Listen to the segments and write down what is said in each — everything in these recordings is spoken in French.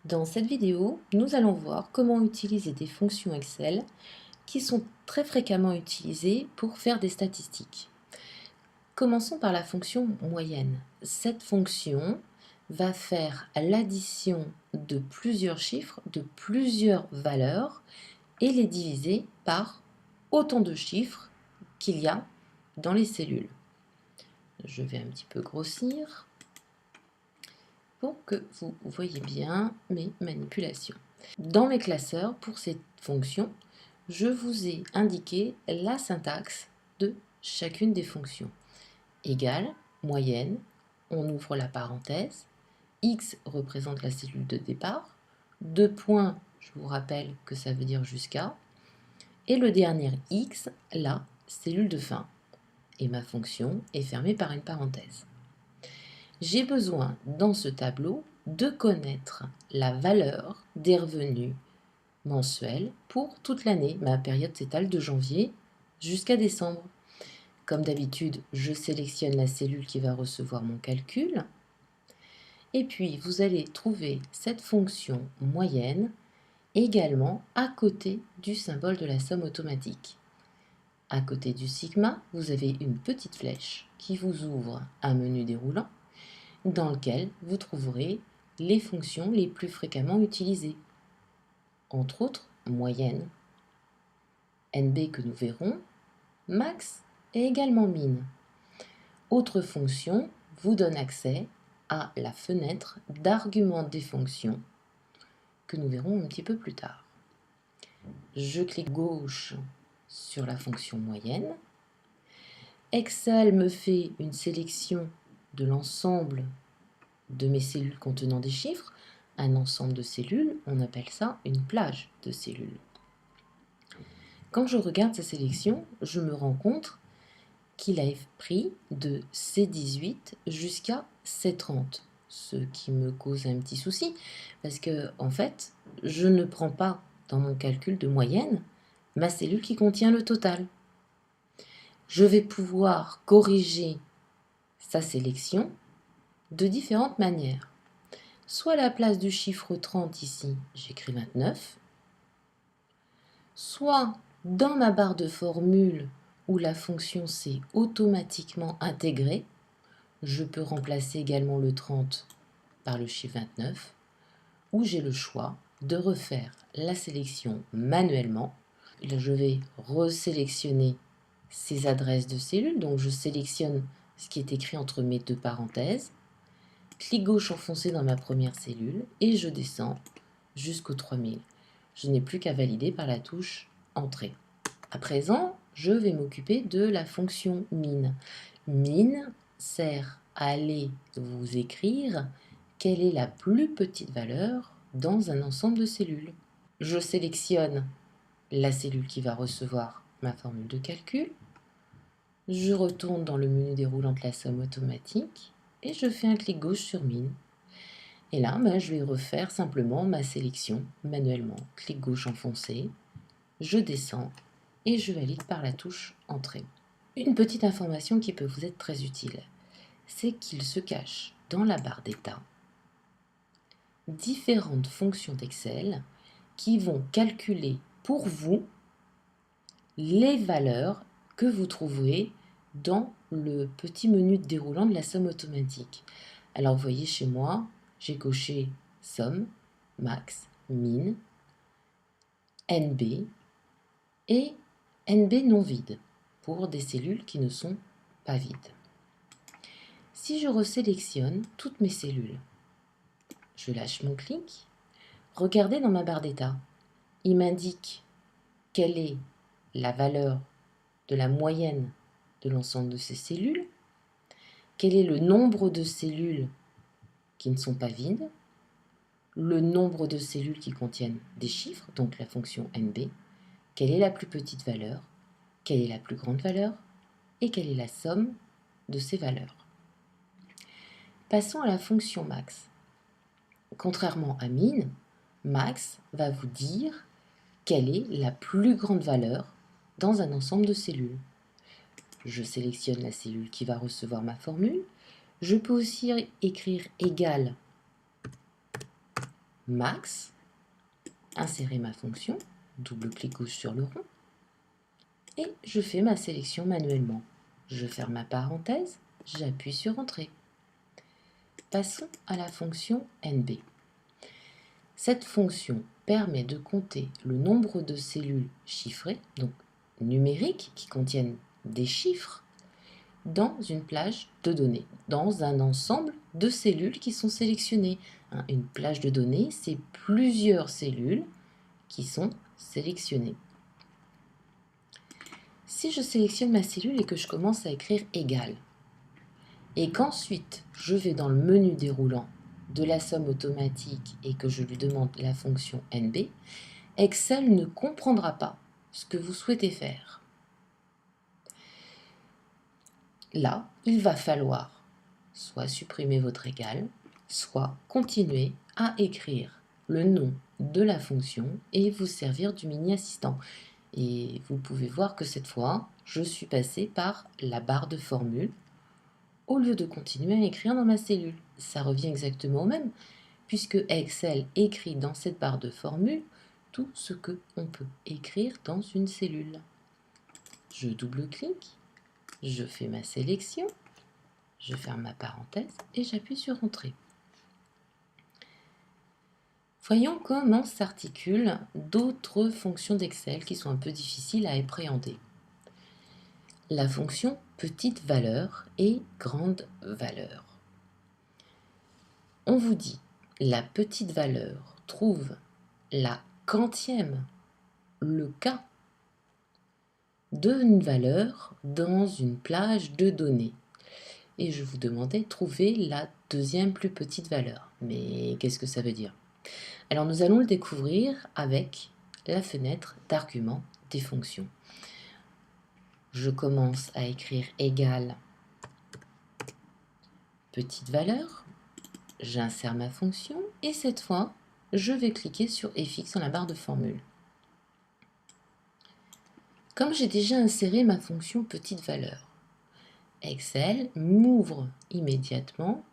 Dans cette vidéo, nous allons voir comment utiliser des fonctions Excel qui sont très fréquemment utilisées pour faire des statistiques. Commençons par la fonction moyenne. Cette fonction va faire l'addition de plusieurs chiffres, de plusieurs valeurs et les diviser par autant de chiffres qu'il y a dans les cellules. Je vais un petit peu grossir pour que vous voyez bien mes manipulations. Dans mes classeurs, pour cette fonction, je vous ai indiqué la syntaxe de chacune des fonctions. Égale, moyenne, on ouvre la parenthèse, X représente la cellule de départ, 2 points, je vous rappelle que ça veut dire jusqu'à, et le dernier X, la cellule de fin. Et ma fonction est fermée par une parenthèse. J'ai besoin dans ce tableau de connaître la valeur des revenus mensuels pour toute l'année. Ma période s'étale de janvier jusqu'à décembre. Comme d'habitude, je sélectionne la cellule qui va recevoir mon calcul. Et puis, vous allez trouver cette fonction moyenne également à côté du symbole de la somme automatique. À côté du sigma, vous avez une petite flèche qui vous ouvre un menu déroulant dans lequel vous trouverez les fonctions les plus fréquemment utilisées. Entre autres, moyenne, NB que nous verrons, max et également min. Autre fonction vous donne accès à la fenêtre d'argument des fonctions que nous verrons un petit peu plus tard. Je clique gauche sur la fonction moyenne. Excel me fait une sélection de l'ensemble de mes cellules contenant des chiffres. Un ensemble de cellules, on appelle ça une plage de cellules. Quand je regarde sa sélection, je me rends compte qu'il a pris de C18 jusqu'à C30, ce qui me cause un petit souci, parce que en fait, je ne prends pas dans mon calcul de moyenne ma cellule qui contient le total. Je vais pouvoir corriger sa sélection de différentes manières. Soit à la place du chiffre 30 ici, j'écris 29, soit dans ma barre de formule où la fonction s'est automatiquement intégrée, je peux remplacer également le 30 par le chiffre 29, ou j'ai le choix de refaire la sélection manuellement. Là, je vais resélectionner ces adresses de cellules, donc je sélectionne ce qui est écrit entre mes deux parenthèses, clic gauche enfoncé dans ma première cellule et je descends jusqu'au 3000. Je n'ai plus qu'à valider par la touche Entrée. À présent, je vais m'occuper de la fonction min. Min sert à aller vous écrire quelle est la plus petite valeur dans un ensemble de cellules. Je sélectionne la cellule qui va recevoir ma formule de calcul. Je retourne dans le menu déroulant de la somme automatique et je fais un clic gauche sur min. Et là, je vais refaire simplement ma sélection manuellement. Clic gauche enfoncé, je descends et je valide par la touche Entrée. Une petite information qui peut vous être très utile, c'est qu'il se cache dans la barre d'état différentes fonctions d'Excel qui vont calculer pour vous les valeurs que vous trouverez dans le petit menu déroulant de la somme automatique. Alors vous voyez chez moi, j'ai coché somme, max, min, NB et NB non vide pour des cellules qui ne sont pas vides. Si je resélectionne toutes mes cellules, je lâche mon clic, regardez dans ma barre d'état, il m'indique quelle est la valeur de la moyenne de l'ensemble de ces cellules, quel est le nombre de cellules qui ne sont pas vides, le nombre de cellules qui contiennent des chiffres, donc la fonction NB, quelle est la plus petite valeur, quelle est la plus grande valeur et quelle est la somme de ces valeurs. Passons à la fonction max. Contrairement à min, max va vous dire quelle est la plus grande valeur dans un ensemble de cellules. Je sélectionne la cellule qui va recevoir ma formule. Je peux aussi écrire égal max, insérer ma fonction, double-clic gauche sur le rond, et je fais ma sélection manuellement. Je ferme ma parenthèse, j'appuie sur Entrée. Passons à la fonction NB. Cette fonction permet de compter le nombre de cellules chiffrées, donc numériques, qui contiennent des chiffres, dans une plage de données, dans un ensemble de cellules qui sont sélectionnées. Une plage de données, c'est plusieurs cellules qui sont sélectionnées. Si je sélectionne ma cellule et que je commence à écrire égal, et qu'ensuite je vais dans le menu déroulant de la somme automatique et que je lui demande la fonction NB, Excel ne comprendra pas ce que vous souhaitez faire. Là, il va falloir soit supprimer votre égal, soit continuer à écrire le nom de la fonction et vous servir du mini-assistant. Et vous pouvez voir que cette fois, je suis passé par la barre de formule au lieu de continuer à écrire dans ma cellule. Ça revient exactement au même, puisque Excel écrit dans cette barre de formule tout ce qu'on peut écrire dans une cellule. Je double-clique, je fais ma sélection, je ferme ma parenthèse et j'appuie sur Entrée. Voyons comment s'articulent d'autres fonctions d'Excel qui sont un peu difficiles à appréhender. La fonction petite valeur et grande valeur. On vous dit, la petite valeur trouve la quantième, le cas, d'une valeur dans une plage de données. Et je vous demandais de trouver la deuxième plus petite valeur. Mais qu'est-ce que ça veut dire? Alors nous allons le découvrir avec la fenêtre d'argument des fonctions. Je commence à écrire égal petite valeur, j'insère ma fonction et cette fois, je vais cliquer sur FX dans la barre de formule. Comme j'ai déjà inséré ma fonction petite valeur, Excel m'ouvre immédiatement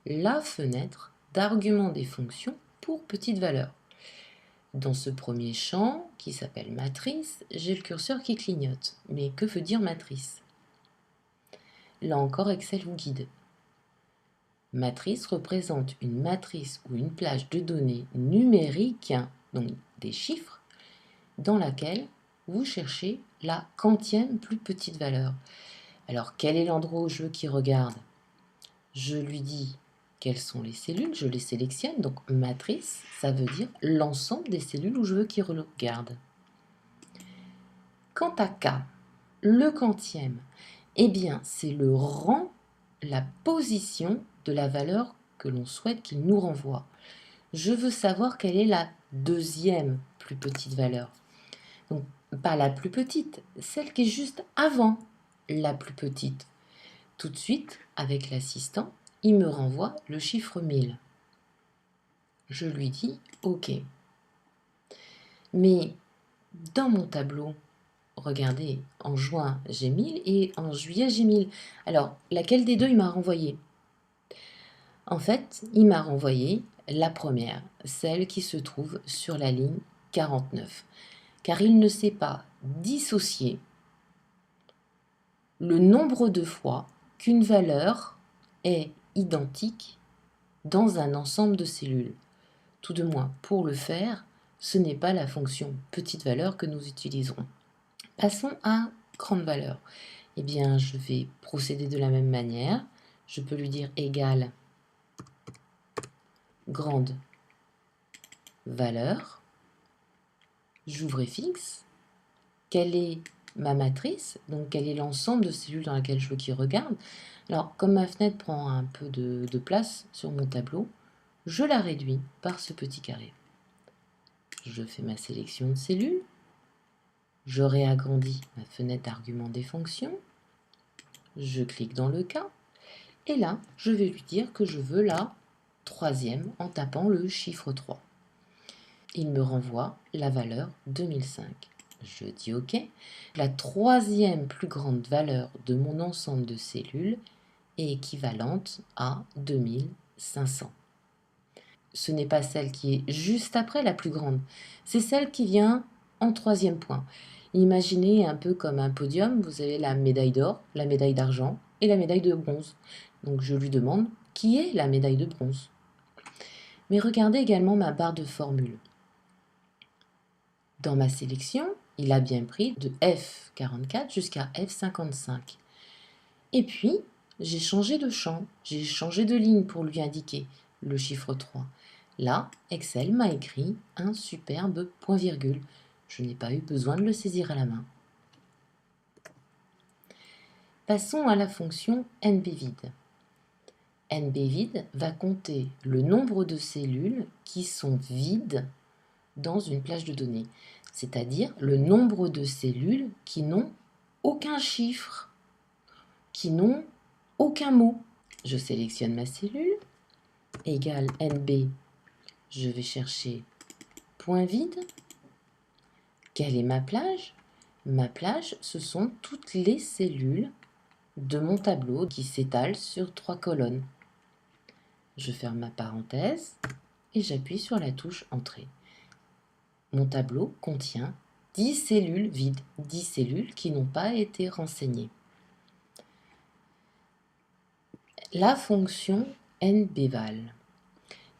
la fenêtre d'argument des fonctions pour petite valeur. Dans ce premier champ, qui s'appelle matrice, j'ai le curseur qui clignote. Mais que veut dire matrice? Là encore, Excel vous guide. Matrice représente une matrice ou une plage de données numériques, donc des chiffres, dans laquelle vous cherchez la quantième plus petite valeur. Alors, quel est l'endroit où je veux qu'il regarde? Je lui dis quelles sont les cellules, je les sélectionne. Donc, matrice, ça veut dire l'ensemble des cellules où je veux qu'il regarde. Quant à K, le quantième, eh bien, c'est le rang, la position de la valeur que l'on souhaite qu'il nous renvoie. Je veux savoir quelle est la deuxième plus petite valeur. Donc, pas la plus petite, celle qui est juste avant la plus petite. Tout de suite, avec l'assistant, il me renvoie le chiffre 1000. Je lui dis OK. Mais dans mon tableau, regardez, en juin, j'ai 1000 et en juillet, j'ai 1000. Alors, laquelle des deux il m'a renvoyé? En fait, il m'a renvoyé la première, celle qui se trouve sur la ligne 49, car il ne sait pas dissocier le nombre de fois qu'une valeur est identique dans un ensemble de cellules. Tout de moins, pour le faire, ce n'est pas la fonction petite valeur que nous utiliserons. Passons à grande valeur. Eh bien, je vais procéder de la même manière. Je peux lui dire égal grande valeur. J'ouvre FX. Quelle est ma matrice? Donc, quel est l'ensemble de cellules dans laquelle je veux qu'il regarde? Alors, comme ma fenêtre prend un peu de place sur mon tableau, je la réduis par ce petit carré. Je fais ma sélection de cellules. Je réagrandis ma fenêtre d'argument des fonctions. Je clique dans le cas. Et là, je vais lui dire que je veux la troisième en tapant le chiffre 3. Il me renvoie la valeur 2005. Je dis OK. La troisième plus grande valeur de mon ensemble de cellules est équivalente à 2500. ce n'est pas celle qui est juste après la plus grande, c'est celle qui vient en troisième point. Imaginez un peu comme un podium, vous avez la médaille d'or, la médaille d'argent et la médaille de bronze. Donc je lui demande qui est la médaille de bronze. Mais regardez également ma barre de formule. Dans ma sélection, il a bien pris de F44 jusqu'à F55. Et puis, j'ai changé de champ, j'ai changé de ligne pour lui indiquer le chiffre 3. Là, Excel m'a écrit un superbe point-virgule. Je n'ai pas eu besoin de le saisir à la main. Passons à la fonction NBVID. NBVID va compter le nombre de cellules qui sont vides dans une plage de données, c'est-à-dire le nombre de cellules qui n'ont aucun chiffre, qui n'ont aucun mot. Je sélectionne ma cellule, égale NB, je vais chercher point vide. Quelle est ma plage? Ma plage, ce sont toutes les cellules de mon tableau qui s'étalent sur 3 colonnes. Je ferme ma parenthèse et j'appuie sur la touche Entrée. Mon tableau contient 10 cellules vides, 10 cellules qui n'ont pas été renseignées. La fonction NBVAL.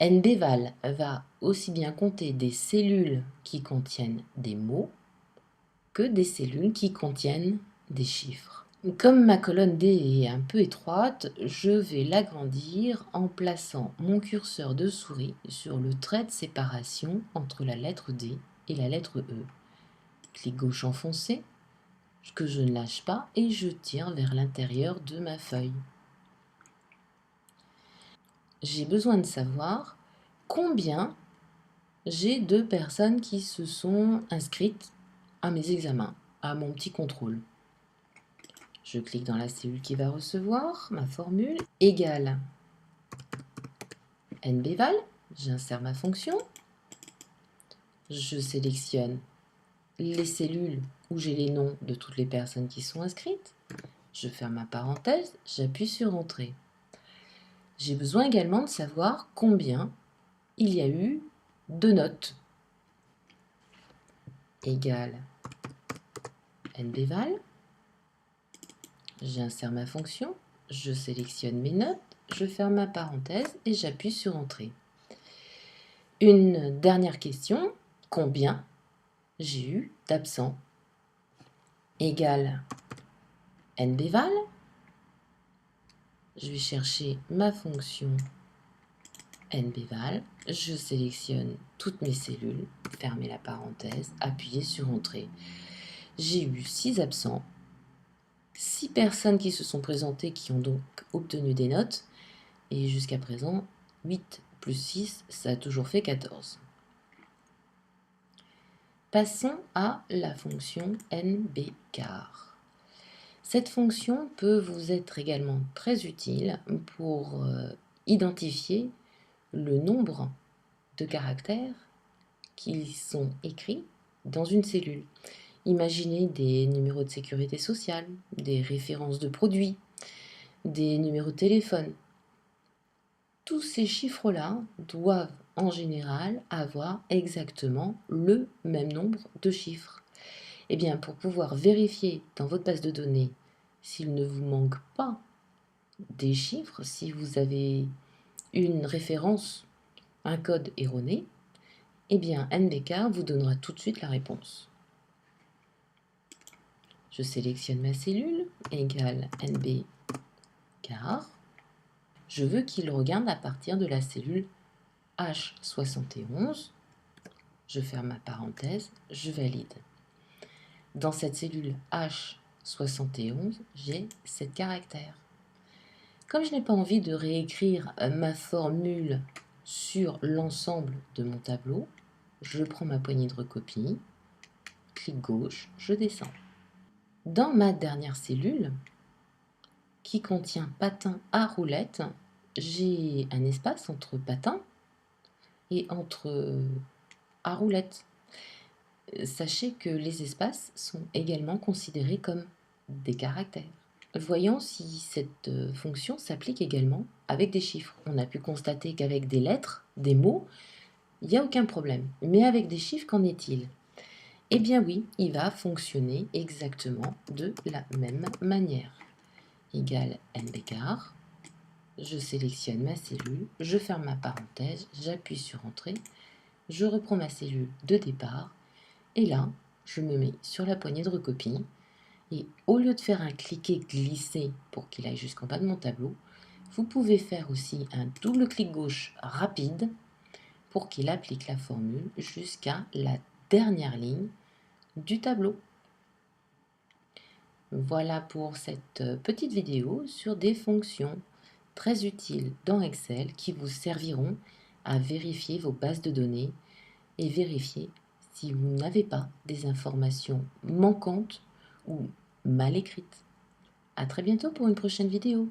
NBVAL va aussi bien compter des cellules qui contiennent des mots que des cellules qui contiennent des chiffres. Comme ma colonne D est un peu étroite, je vais l'agrandir en plaçant mon curseur de souris sur le trait de séparation entre la lettre D et la lettre E. Clic gauche enfoncé, que je ne lâche pas et je tire vers l'intérieur de ma feuille. J'ai besoin de savoir combien j'ai de personnes qui se sont inscrites à mes examens, à mon petit contrôle. Je clique dans la cellule qui va recevoir ma formule, égale NBVAL, j'insère ma fonction, je sélectionne les cellules où j'ai les noms de toutes les personnes qui sont inscrites, je ferme ma parenthèse, j'appuie sur Entrée. J'ai besoin également de savoir combien il y a eu de notes, égale NBVAL, j'insère ma fonction, je sélectionne mes notes, je ferme ma parenthèse et j'appuie sur Entrée. Une dernière question, combien j'ai eu d'absents? Égale NBVAL, je vais chercher ma fonction NBVAL, je sélectionne toutes mes cellules, fermer la parenthèse, appuyer sur Entrée. J'ai eu 6 absents, 6 personnes qui se sont présentées qui ont donc obtenu des notes, et jusqu'à présent, 8 plus 6, ça a toujours fait 14. Passons à la fonction NBCAR. Cette fonction peut vous être également très utile pour identifier le nombre de caractères qui sont écrits dans une cellule. Imaginez des numéros de sécurité sociale, des références de produits, des numéros de téléphone. Tous ces chiffres-là doivent en général avoir exactement le même nombre de chiffres. Eh bien, pour pouvoir vérifier dans votre base de données s'il ne vous manque pas des chiffres, si vous avez une référence, un code erroné, eh bien, NBCAR vous donnera tout de suite la réponse. Je sélectionne ma cellule, égale NBCAR. Je veux qu'il regarde à partir de la cellule H71. Je ferme ma parenthèse, je valide. Dans cette cellule H71, j'ai 7 caractères. Comme je n'ai pas envie de réécrire ma formule sur l'ensemble de mon tableau, je prends ma poignée de recopie, clic gauche, je descends. Dans ma dernière cellule, qui contient patin à roulette, j'ai un espace entre patin et entre à roulette. Sachez que les espaces sont également considérés comme des caractères. Voyons si cette fonction s'applique également avec des chiffres. On a pu constater qu'avec des lettres, des mots, il n'y a aucun problème. Mais avec des chiffres, qu'en est-il? Eh bien oui, il va fonctionner exactement de la même manière. Égal n d'écart, je sélectionne ma cellule, je ferme ma parenthèse, j'appuie sur Entrée, je reprends ma cellule de départ, et là, je me mets sur la poignée de recopie, et au lieu de faire un cliquer-glisser pour qu'il aille jusqu'en bas de mon tableau, vous pouvez faire aussi un double clic gauche rapide pour qu'il applique la formule jusqu'à la dernière ligne du tableau. Voilà pour cette petite vidéo sur des fonctions très utiles dans Excel qui vous serviront à vérifier vos bases de données et vérifier si vous n'avez pas des informations manquantes ou mal écrites. À très bientôt pour une prochaine vidéo.